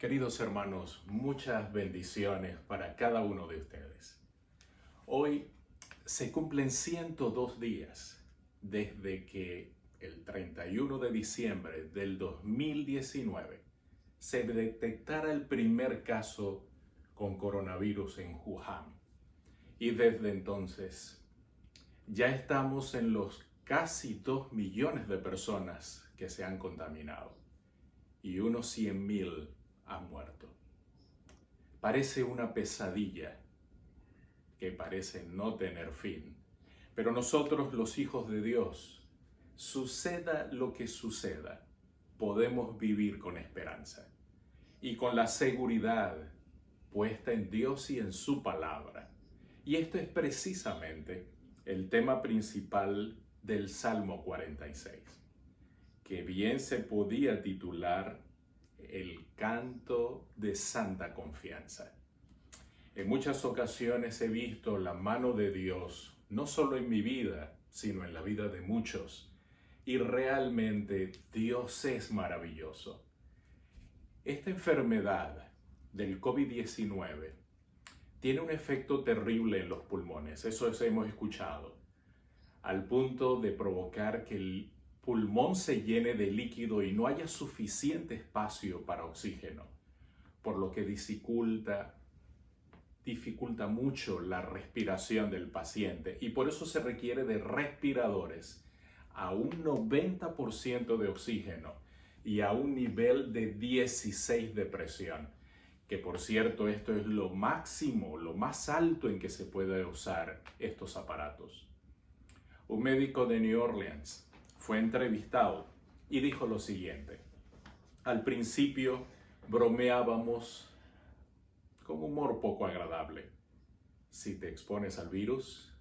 Queridos hermanos, muchas bendiciones para cada uno de ustedes. Hoy se cumplen 102 días desde que el 31 de diciembre del 2019 se detectara el primer caso con coronavirus en Wuhan. Y desde entonces ya estamos en los casi 2 millones de personas que se han contaminado y unos 100.000 han muerto. Parece una pesadilla que parece no tener fin, pero nosotros, los hijos de Dios, suceda lo que suceda, podemos vivir con esperanza y con la seguridad puesta en Dios y en su palabra. Y esto es precisamente el tema principal del Salmo 46, que bien se podía titular el canto de santa confianza. En muchas ocasiones he visto la mano de Dios, no solo en mi vida, sino en la vida de muchos. Y realmente Dios es maravilloso. Esta enfermedad del COVID-19 tiene un efecto terrible en los pulmones, eso hemos escuchado, al punto de provocar que el pulmón se llene de líquido y no haya suficiente espacio para oxígeno, por lo que dificulta mucho la respiración del paciente y por eso se requiere de respiradores a un 90% de oxígeno y a un nivel de 16 de presión, que por cierto esto es lo máximo, lo más alto en que se puede usar estos aparatos. Un médico de New Orleans fue entrevistado y dijo lo siguiente: al principio bromeábamos con humor poco agradable. Si te expones al virus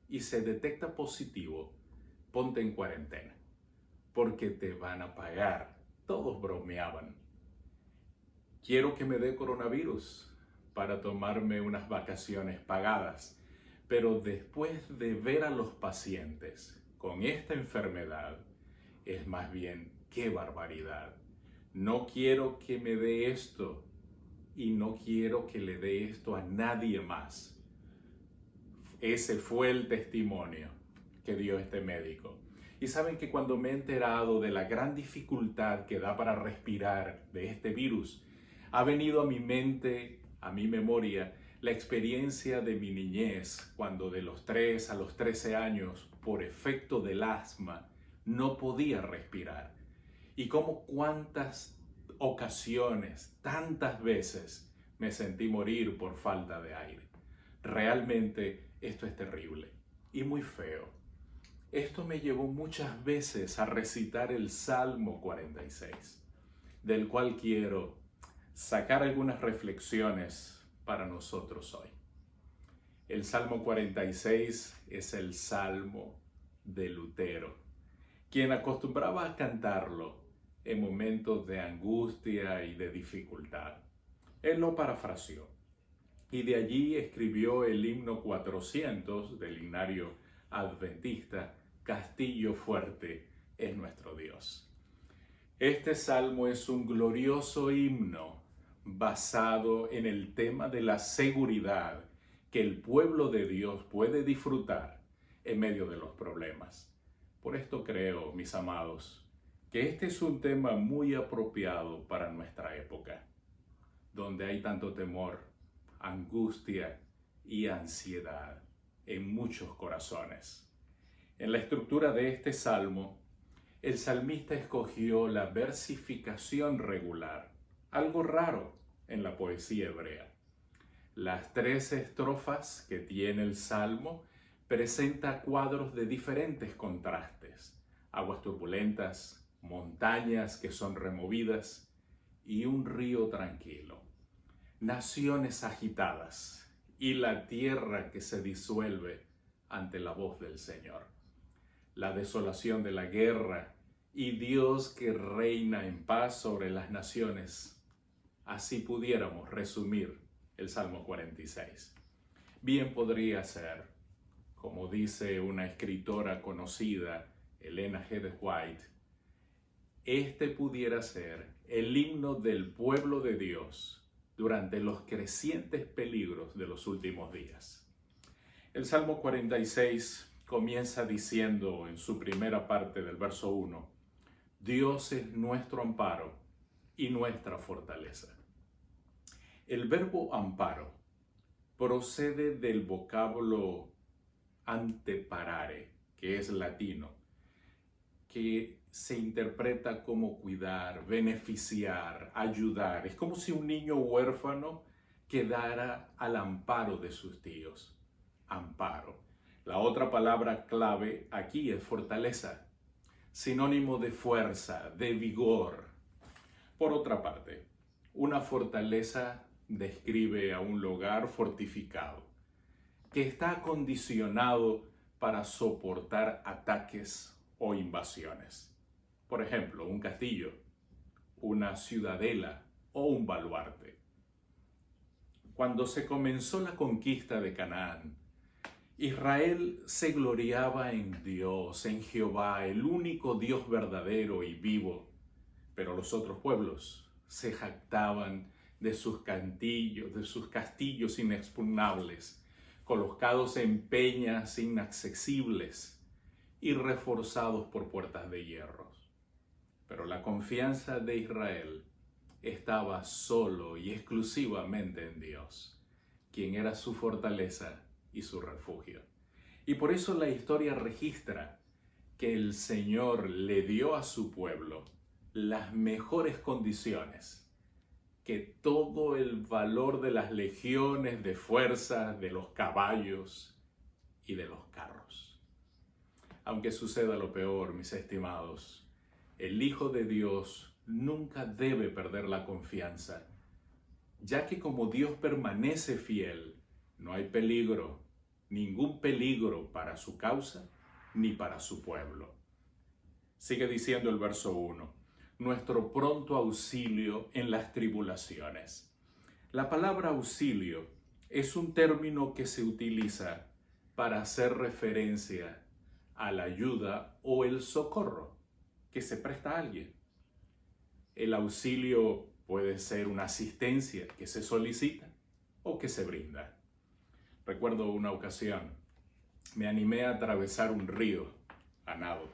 y se detecta positivo, ponte en cuarentena, porque te van a pagar. Todos bromeaban. Quiero que me dé coronavirus para tomarme unas vacaciones pagadas, pero después de ver a los pacientes con esta enfermedad, es más bien, ¡qué barbaridad! No quiero que me dé esto y no quiero que le dé esto a nadie más. Ese fue el testimonio que dio este médico. Y saben que cuando me he enterado de la gran dificultad que da para respirar de este virus, ha venido a mi mente, a mi memoria, la experiencia de mi niñez, cuando de los 3 a los 13 años, por efecto del asma, no podía respirar. Y cómo cuántas ocasiones, tantas veces, me sentí morir por falta de aire. Realmente esto es terrible y muy feo. Esto me llevó muchas veces a recitar el Salmo 46, del cual quiero sacar algunas reflexiones para nosotros hoy. El Salmo 46 es el Salmo de Lutero, quien acostumbraba a cantarlo en momentos de angustia y de dificultad. Él lo parafraseó y de allí escribió el himno 400 del himnario adventista: Castillo fuerte es nuestro Dios. Este salmo es un glorioso himno basado en el tema de la seguridad que el pueblo de Dios puede disfrutar en medio de los problemas. Por esto creo, mis amados, que este es un tema muy apropiado para nuestra época, donde hay tanto temor, angustia y ansiedad en muchos corazones. En la estructura de este salmo, el salmista escogió la versificación regular, algo raro en la poesía hebrea. Las 3 estrofas que tiene el salmo presenta cuadros de diferentes contrastes: aguas turbulentas, montañas que son removidas y un río tranquilo, naciones agitadas y la tierra que se disuelve ante la voz del Señor, la desolación de la guerra y Dios que reina en paz sobre las naciones. Así pudiéramos resumir el Salmo 46. Bien podría ser, como dice una escritora conocida, Elena G. de White, este pudiera ser el himno del pueblo de Dios durante los crecientes peligros de los últimos días. El Salmo 46 comienza diciendo en su primera parte del verso 1, Dios es nuestro amparo y nuestra fortaleza. El verbo amparo procede del vocablo anteparare, que es latino, que se interpreta como cuidar, beneficiar, ayudar. Es como si un niño huérfano quedara al amparo de sus tíos. Amparo. La otra palabra clave aquí es fortaleza, sinónimo de fuerza, de vigor. Por otra parte, una fortaleza describe a un lugar fortificado, que está acondicionado para soportar ataques o invasiones. Por ejemplo, un castillo, una ciudadela o un baluarte. Cuando se comenzó la conquista de Canaán, Israel se gloriaba en Dios, en Jehová, el único Dios verdadero y vivo, pero los otros pueblos se jactaban de sus castillos inexpugnables, colocados en peñas inaccesibles y reforzados por puertas de hierro. Pero la confianza de Israel estaba solo y exclusivamente en Dios, quien era su fortaleza y su refugio. Y por eso la historia registra que el Señor le dio a su pueblo las mejores condiciones, que todo el valor de las legiones, de fuerzas, de los caballos y de los carros. Aunque suceda lo peor, mis estimados, el Hijo de Dios nunca debe perder la confianza, ya que como Dios permanece fiel, no hay peligro, ningún peligro para su causa ni para su pueblo. Sigue diciendo el verso 1, nuestro pronto auxilio en las tribulaciones. La palabra auxilio es un término que se utiliza para hacer referencia a la ayuda o el socorro que se presta a alguien. El auxilio puede ser una asistencia que se solicita o que se brinda. Recuerdo una ocasión, me animé a atravesar un río a nado.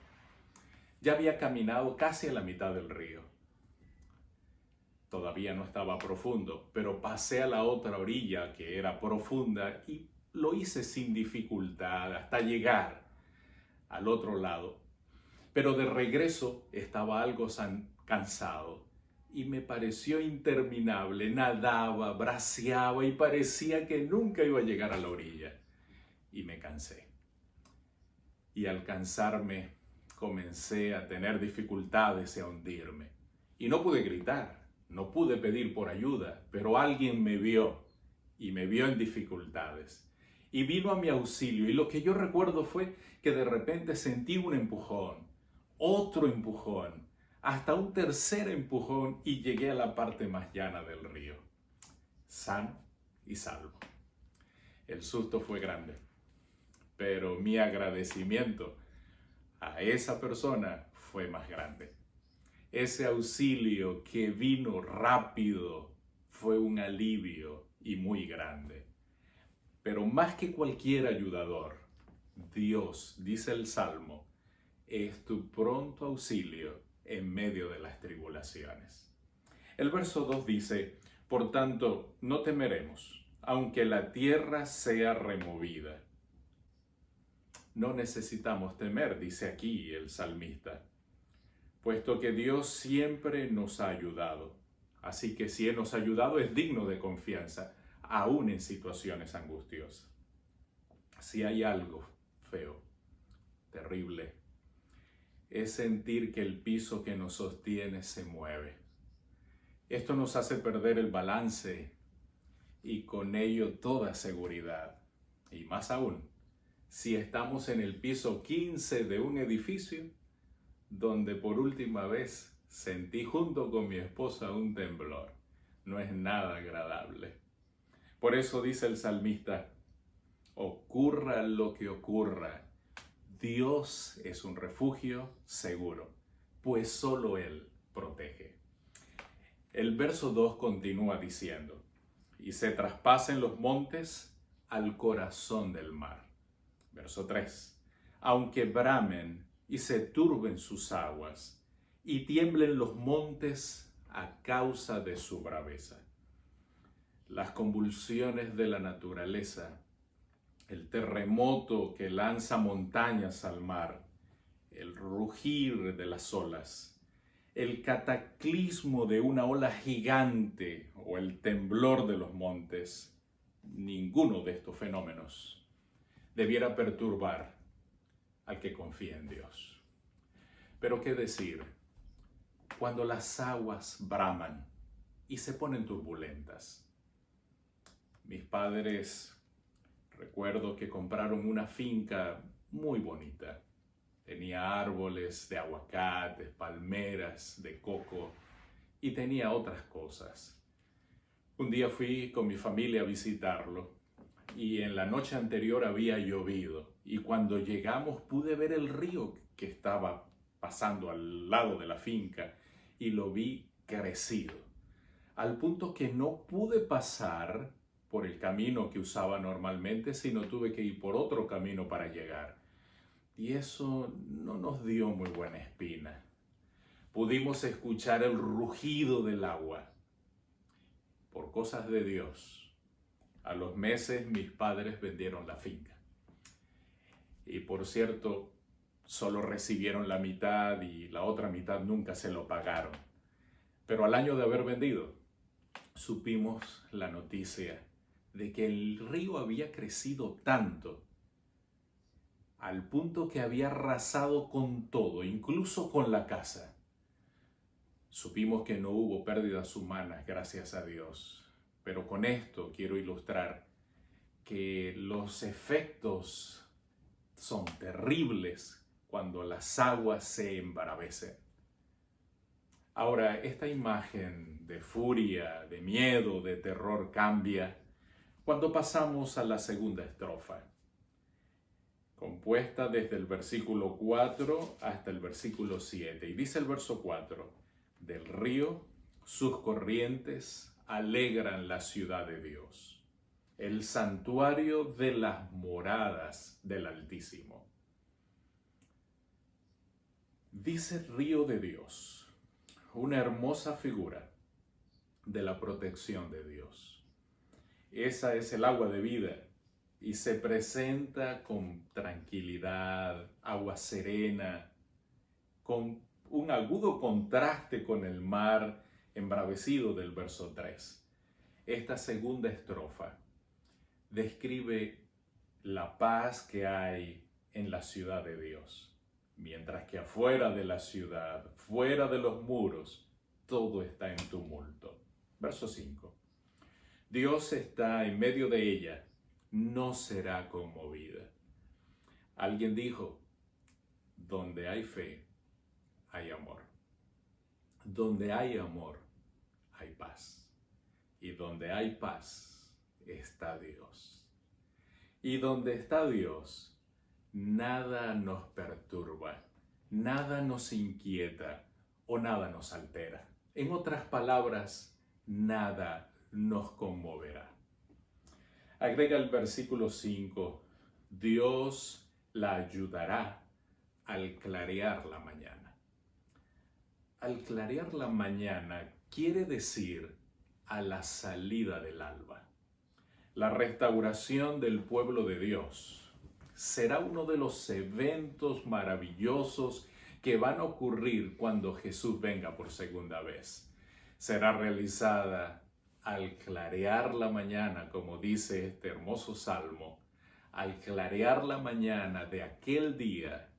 Ya había caminado casi a la mitad del río. Todavía no estaba profundo, pero pasé a la otra orilla que era profunda y lo hice sin dificultad hasta llegar al otro lado. Pero de regreso estaba algo cansado y me pareció interminable. Nadaba, braceaba y parecía que nunca iba a llegar a la orilla. Y me cansé. Y al cansarme, comencé a tener dificultades y a hundirme. Y no pude gritar, no pude pedir por ayuda, pero alguien me vio y me vio en dificultades. Y vino a mi auxilio. Y lo que yo recuerdo fue que de repente sentí un empujón, otro empujón, hasta un tercer empujón y llegué a la parte más llana del río, sano y salvo. El susto fue grande, pero mi agradecimiento a esa persona fue más grande. Ese auxilio que vino rápido fue un alivio y muy grande. Pero más que cualquier ayudador, Dios, dice el Salmo, es tu pronto auxilio en medio de las tribulaciones. El verso 2 dice, por tanto, no temeremos, aunque la tierra sea removida. No necesitamos temer, dice aquí el salmista, puesto que Dios siempre nos ha ayudado. Así que si Él nos ha ayudado, es digno de confianza, aún en situaciones angustiosas. Si hay algo feo, terrible, es sentir que el piso que nos sostiene se mueve. Esto nos hace perder el balance y con ello toda seguridad. Y más aún, si estamos en el piso 15 de un edificio, donde por última vez sentí junto con mi esposa un temblor. No es nada agradable. Por eso dice el salmista, ocurra lo que ocurra, Dios es un refugio seguro. pues solo Él protege. El verso 2 continúa diciendo, y se traspasen los montes al corazón del mar. Verso 3, aunque bramen y se turben sus aguas, y tiemblen los montes a causa de su braveza. Las convulsiones de la naturaleza, el terremoto que lanza montañas al mar, el rugir de las olas, el cataclismo de una ola gigante o el temblor de los montes, ninguno de estos fenómenos debiera perturbar al que confía en Dios. Pero qué decir cuando las aguas braman y se ponen turbulentas. Mis padres, recuerdo que compraron una finca muy bonita. Tenía árboles de aguacates, palmeras, de coco y tenía otras cosas. Un día fui con mi familia a visitarlo y en la noche anterior había llovido y cuando llegamos pude ver el río que estaba pasando al lado de la finca y lo vi crecido, al punto que no pude pasar por el camino que usaba normalmente, sino tuve que ir por otro camino para llegar. Y eso no nos dio muy buena espina. Pudimos escuchar el rugido del agua. Por cosas de Dios, a los meses mis padres vendieron la finca. Y por cierto, solo recibieron la mitad y la otra mitad nunca se lo pagaron. Pero al año de haber vendido, supimos la noticia de que el río había crecido tanto, al punto que había arrasado con todo, incluso con la casa. Supimos que no hubo pérdidas humanas, gracias a Dios. Pero con esto quiero ilustrar que los efectos son terribles cuando las aguas se embravecen. Ahora, esta imagen de furia, de miedo, de terror cambia cuando pasamos a la segunda estrofa, compuesta desde el versículo 4 hasta el versículo 7. Y dice el verso 4, del río, sus corrientes alegran la ciudad de Dios, el santuario de las moradas del Altísimo. Dice río de Dios, una hermosa figura de la protección de Dios. Esa es el agua de vida y se presenta con tranquilidad, agua serena, con un agudo contraste con el mar embravecido del verso 3. Esta segunda estrofa describe la paz que hay en la ciudad de Dios. Mientras que afuera de la ciudad, fuera de los muros, todo está en tumulto. Verso 5. Dios está en medio de ella, no será conmovida. Alguien dijo, donde hay fe, hay amor. Donde hay amor, hay paz. Y donde hay paz, está Dios. Y donde está Dios, nada nos perturba, nada nos inquieta o nada nos altera. En otras palabras, nada nos conmoverá. Agrega el versículo 5, Dios la ayudará al clarear la mañana. Al clarear la mañana quiere decir a la salida del alba. La restauración del pueblo de Dios será uno de los eventos maravillosos que van a ocurrir cuando Jesús venga por segunda vez. Será realizada al clarear la mañana, como dice este hermoso salmo, al clarear la mañana de aquel día,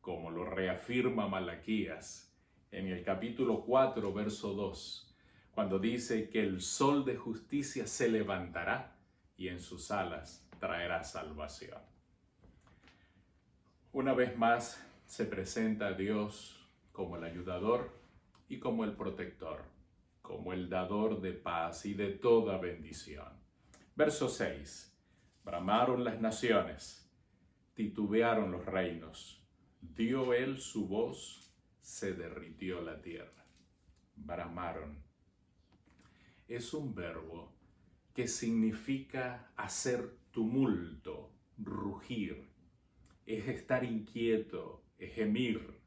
como lo reafirma Malaquías en el capítulo 4, verso 2, cuando dice que el sol de justicia se levantará y en sus alas traerá salvación. Una vez más se presenta a Dios como el ayudador y como el protector, como el dador de paz y de toda bendición. Verso 6. Bramaron las naciones, titubearon los reinos, dio él su voz se derritió la tierra. Bramaron. Es un verbo que significa hacer tumulto, rugir, es estar inquieto, es gemir.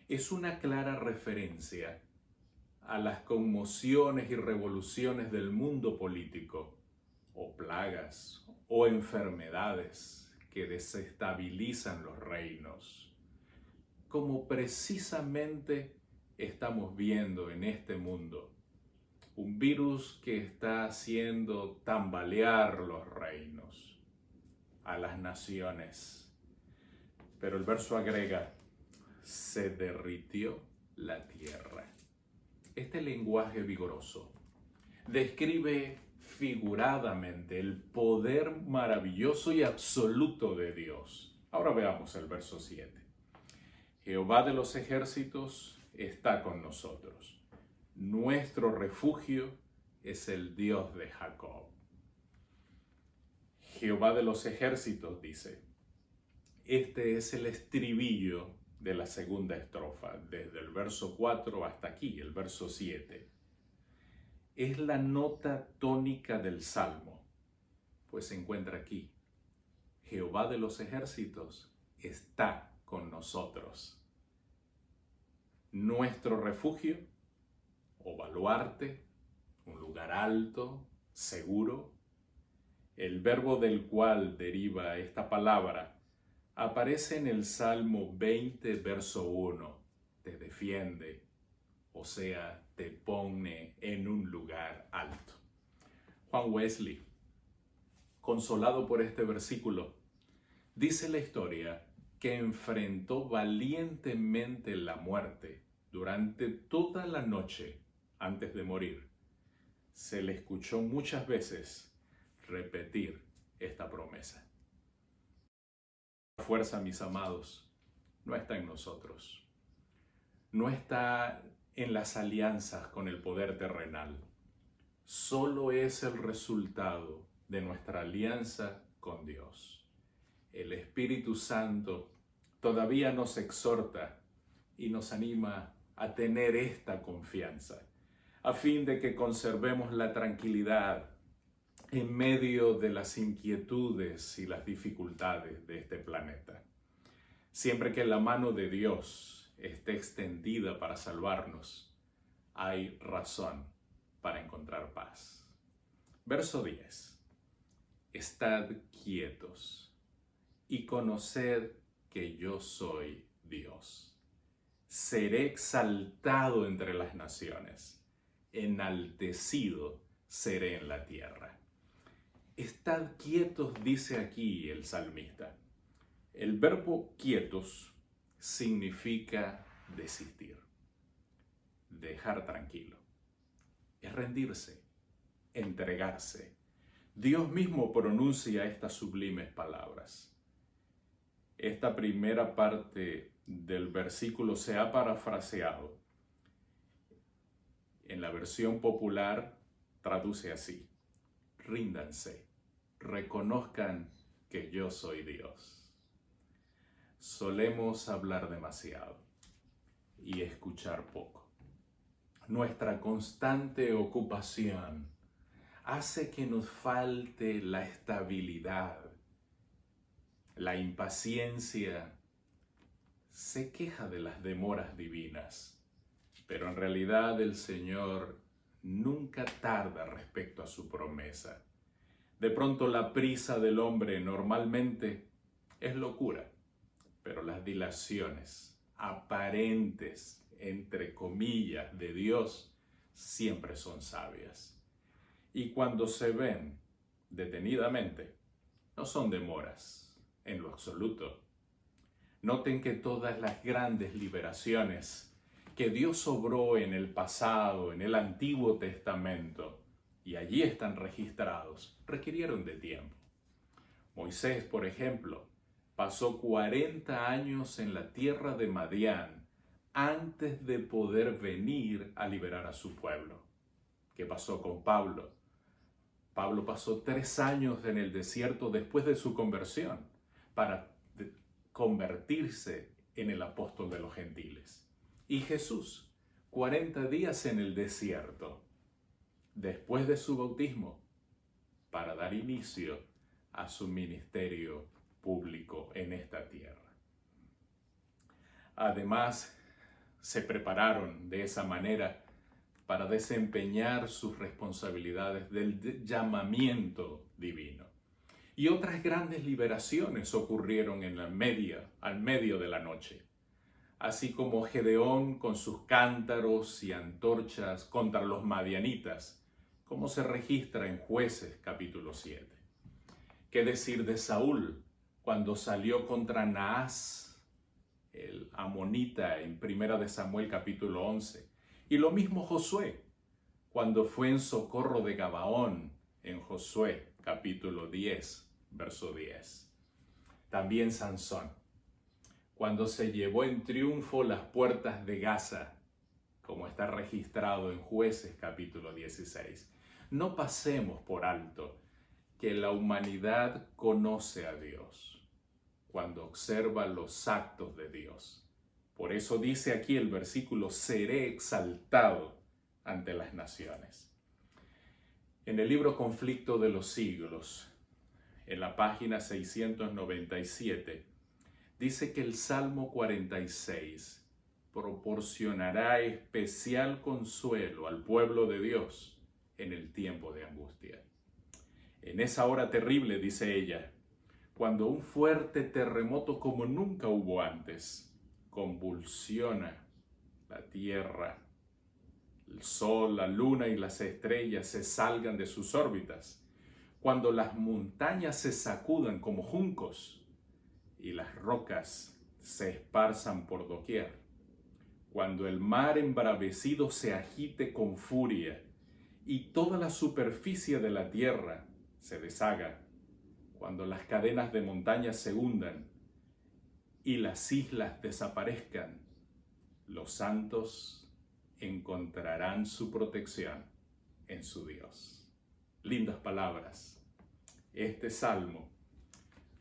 Es una clara referencia a las conmociones y revoluciones del mundo político, o plagas, o enfermedades que desestabilizan los reinos, como precisamente estamos viendo en este mundo. Un virus que está haciendo tambalear los reinos, a las naciones. Pero el verso agrega, se derritió la tierra. Este lenguaje vigoroso describe figuradamente el poder maravilloso y absoluto de Dios. Ahora veamos el verso 7. Jehová de los ejércitos está con nosotros. Nuestro refugio es el Dios de Jacob. Jehová de los ejércitos, dice. Este es el estribillo de la segunda estrofa, desde el verso 4 hasta aquí, el verso 7. Es la nota tónica del Salmo, pues se encuentra aquí. Jehová de los ejércitos está con nosotros. Nuestro refugio o baluarte, un lugar alto, seguro. El verbo del cual deriva esta palabra aparece en el Salmo 20, verso 1. Te defiende, o sea, te pone en un lugar alto. Juan Wesley, consolado por este versículo, dice la historia que enfrentó valientemente la muerte durante toda la noche antes de morir. Se le escuchó muchas veces repetir esta promesa. La fuerza, mis amados, no está en nosotros. No está en las alianzas con el poder terrenal. Solo es el resultado de nuestra alianza con Dios. El Espíritu Santo todavía nos exhorta y nos anima a tener esta confianza, a fin de que conservemos la tranquilidad en medio de las inquietudes y las dificultades de este planeta. Siempre que la mano de Dios esté extendida para salvarnos, hay razón para encontrar paz. Verso 10. Estad quietos y conoced que yo soy Dios. Seré exaltado entre las naciones, enaltecido seré en la tierra. Estad quietos, dice aquí el salmista. El verbo quietos significa desistir, dejar tranquilo. Es rendirse, entregarse. Dios mismo pronuncia estas sublimes palabras. Esta primera parte del versículo se ha parafraseado. En la versión popular traduce así: ríndanse, reconozcan que yo soy Dios. Solemos hablar demasiado y escuchar poco. Nuestra constante ocupación hace que nos falte la estabilidad. La impaciencia se queja de las demoras divinas, pero en realidad el Señor nunca tarda respecto a su promesa. De pronto la prisa del hombre normalmente es locura, pero las dilaciones aparentes, entre comillas, de Dios siempre son sabias. Y cuando se ven detenidamente, no son demoras en lo absoluto. Noten que todas las grandes liberaciones que Dios obró en el pasado, en el Antiguo Testamento, y allí están registrados, requirieron de tiempo. Moisés, por ejemplo, pasó 40 años en la tierra de Madián antes de poder venir a liberar a su pueblo. ¿Qué pasó con Pablo? Pablo pasó 3 años en el desierto después de su conversión para convertirse en el apóstol de los gentiles. Y Jesús, 40 días en el desierto, después de su bautismo, para dar inicio a su ministerio público en esta tierra. Además, se prepararon de esa manera para desempeñar sus responsabilidades del llamamiento divino. Y otras grandes liberaciones ocurrieron al medio de la noche, así como Gedeón con sus cántaros y antorchas contra los madianitas, como se registra en Jueces capítulo 7. ¿Qué decir de Saúl cuando salió contra Naas, el amonita, en 1 de Samuel capítulo 11? Y lo mismo Josué, cuando fue en socorro de Gabaón, en Josué capítulo 10, verso 10. También Sansón, cuando se llevó en triunfo las puertas de Gaza, como está registrado en Jueces capítulo 16. No pasemos por alto que la humanidad conoce a Dios cuando observa los actos de Dios. Por eso dice aquí el versículo: seré exaltado ante las naciones. En el libro Conflicto de los Siglos, en la página 697, dice que el Salmo 46 proporcionará especial consuelo al pueblo de Dios en el tiempo de angustia. En esa hora terrible, dice ella, cuando un fuerte terremoto como nunca hubo antes convulsiona la tierra, el sol, la luna y las estrellas se salgan de sus órbitas, cuando las montañas se sacudan como juncos y las rocas se esparzan por doquier, cuando el mar embravecido se agite con furia y toda la superficie de la tierra se deshaga, cuando las cadenas de montañas se hundan y las islas desaparezcan, los santos encontrarán su protección en su Dios. Lindas palabras. Este salmo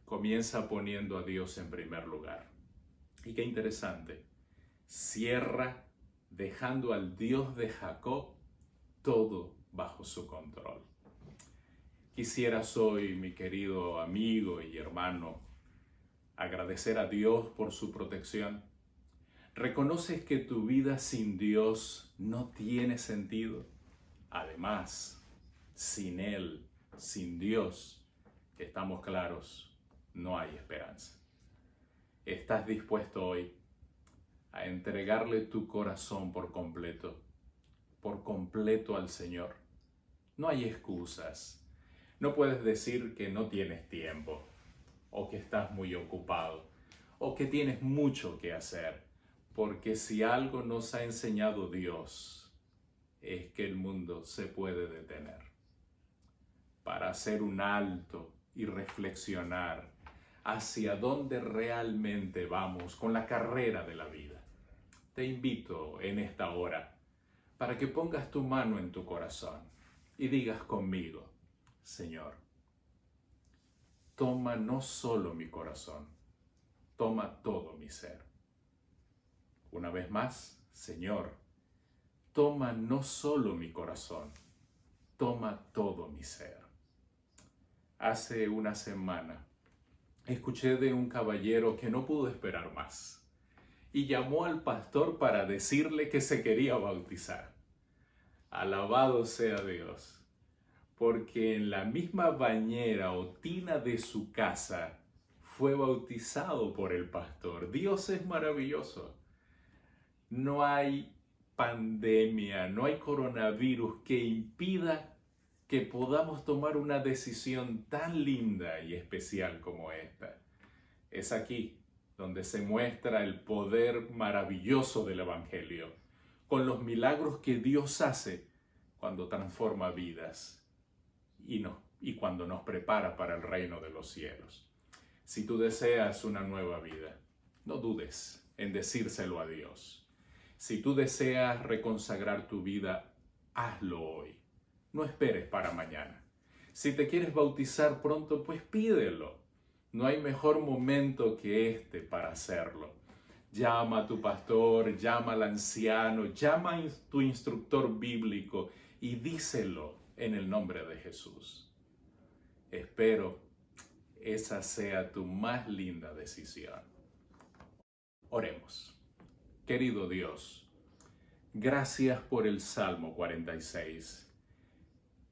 comienza poniendo a Dios en primer lugar. Y qué interesante, cierra dejando al Dios de Jacob todo bajo su control. Quisieras hoy, mi querido amigo y hermano, agradecer a Dios por su protección. ¿Reconoces que tu vida sin Dios no tiene sentido? Además, sin Él, sin Dios, estamos claros, no hay esperanza. ¿Estás dispuesto hoy a entregarle tu corazón por completo al Señor? No hay excusas. No puedes decir que no tienes tiempo, o que estás muy ocupado, o que tienes mucho que hacer, porque si algo nos ha enseñado Dios, es que el mundo se puede detener para hacer un alto y reflexionar hacia dónde realmente vamos con la carrera de la vida. Te invito en esta hora para que pongas tu mano en tu corazón y digas conmigo: Señor, toma no solo mi corazón, toma todo mi ser. Una vez más, Señor, toma no solo mi corazón, toma todo mi ser. Hace una semana escuché de un caballero que no pudo esperar más y llamó al pastor para decirle que se quería bautizar. Alabado sea Dios, porque en la misma bañera o tina de su casa fue bautizado por el pastor. Dios es maravilloso. No hay pandemia, no hay coronavirus que impida que podamos tomar una decisión tan linda y especial como esta. Es aquí donde se muestra el poder maravilloso del Evangelio, con los milagros que Dios hace cuando transforma vidas y cuando nos prepara para el reino de los cielos. Si tú deseas una nueva vida, no dudes en decírselo a Dios. Si tú deseas reconsagrar tu vida, hazlo hoy. No esperes para mañana. Si te quieres bautizar pronto, pues pídelo. No hay mejor momento que este para hacerlo. llama a tu pastor, llama al anciano, llama a tu instructor bíblico y díselo en el nombre de Jesús. Espero esa sea tu más linda decisión. Oremos. Querido Dios, gracias por el Salmo 46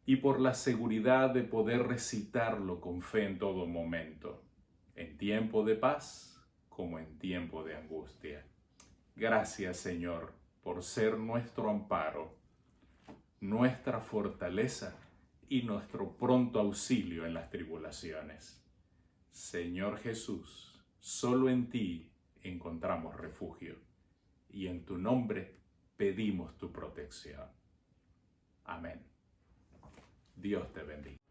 y por la seguridad de poder recitarlo con fe en todo momento, en tiempo de paz como en tiempo de angustia. Gracias, Señor, por ser nuestro amparo, nuestra fortaleza y nuestro pronto auxilio en las tribulaciones. Señor Jesús, solo en ti encontramos refugio y en tu nombre pedimos tu protección. Amén. Dios te bendiga.